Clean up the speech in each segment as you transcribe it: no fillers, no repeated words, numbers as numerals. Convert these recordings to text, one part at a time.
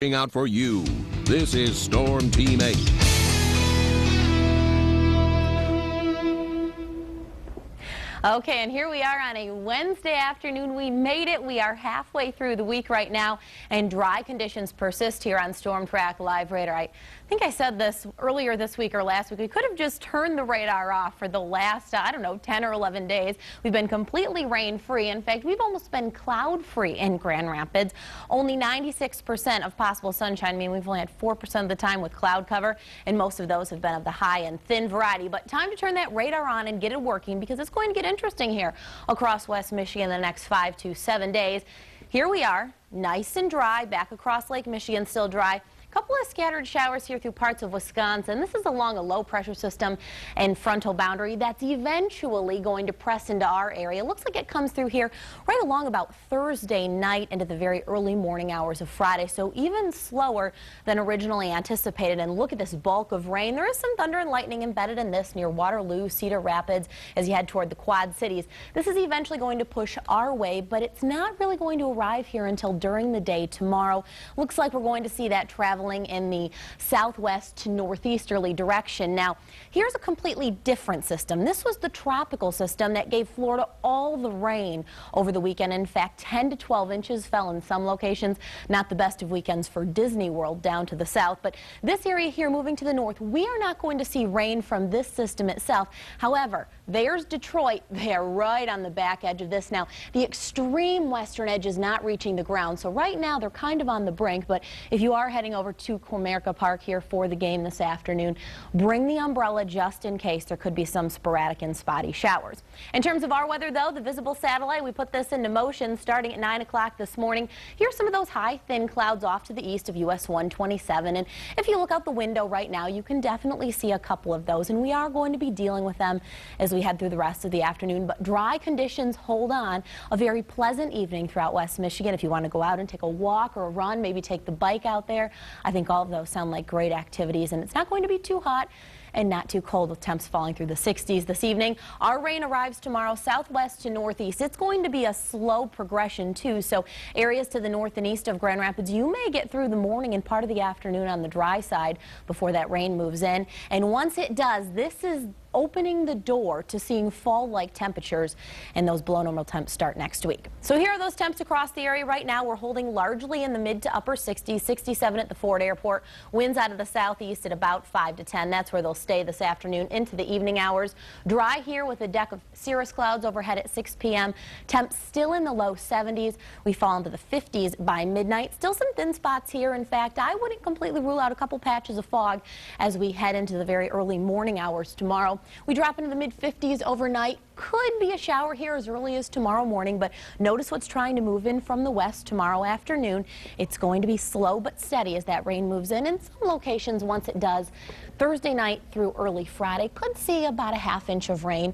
Out for you. This is Storm Team 8. Okay, and here we are on a Wednesday afternoon. We made it. We are halfway through the week right now, and dry conditions persist here on Storm Track Live Radar. I think I said this earlier this week or last week. We could have just turned the radar off for the last, I don't know, 10 or 11 days. We've been completely rain-free. In fact, we've almost been cloud-free in Grand Rapids. Only 96% of possible sunshine. I mean, we've only had 4% of the time with cloud cover, and most of those have been of the high and thin variety. But time to turn that radar on and get it working, because it's going to get interesting here across West Michigan the next 5 to 7 days. Here we are, nice and dry, back across Lake Michigan, still dry. Couple of scattered showers here through parts of Wisconsin. This is along a low pressure system and frontal boundary that's eventually going to press into our area. Looks like it comes through here right along about Thursday night into the very early morning hours of Friday, so even slower than originally anticipated. And look at this bulk of rain. There is some thunder and lightning embedded in this near Waterloo, Cedar Rapids as you head toward the Quad Cities. This is eventually going to push our way, but it's not really going to arrive here until during the day tomorrow. Looks like we're going to see that traveling in the southwest to northeasterly direction. Now, here's a completely different system. This was the tropical system that gave Florida all the rain over the weekend. In fact, 10 to 12 inches fell in some locations. Not the best of weekends for Disney World down to the south, but this area here moving to the north, we are not going to see rain from this system itself. However, there's Detroit. They are right on the back edge of this now. The extreme western edge is not reaching the ground, so right now they're kind of on the brink. But if you are heading over to Comerica Park here for the game this afternoon, bring the umbrella just in case there could be some sporadic and spotty showers. In terms of our weather, though, the visible satellite, we put this into motion starting at 9 o'clock this morning. Here's some of those high, thin clouds off to the east of US 127. And if you look out the window right now, you can definitely see a couple of those, and we are going to be dealing with them as we head through the rest of the afternoon. But dry conditions hold on. A very pleasant evening throughout West Michigan. If you want to go out and take a walk or a run, maybe take the bike out there, I think all of those sound like great activities, and it's not going to be too hot and not too cold with temps falling through the 60s this evening. Our rain arrives tomorrow southwest to northeast. It's going to be a slow progression too, so areas to the north and east of Grand Rapids, you may get through the morning and part of the afternoon on the dry side before that rain moves in. And once it does, this is opening the door to seeing fall-like temperatures, and those below normal temps start next week. So here are those temps across the area right now. We're holding largely in the mid to upper 60s, 67 at the Ford Airport. Winds out of the southeast at about 5 to 10. That's where they'll stay this afternoon into the evening hours. Dry here with a deck of cirrus clouds overhead at 6 p.m. Temps still in the low 70s. We fall into the 50s by midnight. Still some thin spots here. In fact, I wouldn't completely rule out a couple patches of fog as we head into the very early morning hours tomorrow. We drop into the mid-50s overnight. Could be a shower here as early as tomorrow morning, but notice what's trying to move in from the west tomorrow afternoon. It's going to be slow but steady as that rain moves in. In some locations, once it does, Thursday night through early Friday, could see about a ½ inch of rain,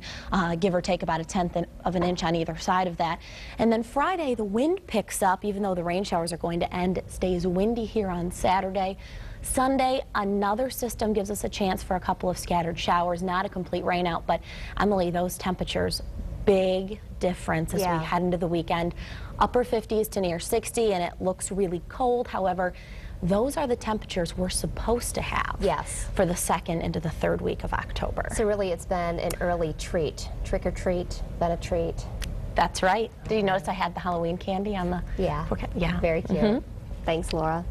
give or take about a 1/10 of an inch on either side of that. And then Friday, the wind picks up. Even though the rain showers are going to end, it stays windy here on Saturday. Sunday, another system gives us a chance for a couple of scattered showers. Not a complete rain out, but Emily, those temperatures, big difference as we head into the weekend. Upper 50s to near 60, and it looks really cold. However, those are the temperatures we're supposed to have for the second into the third week of October. So really it's been an early treat. Trick or treat, been a treat. That's right. Did you notice I had the Halloween candy on the... Yeah, yeah. Very cute. Thanks, Laura.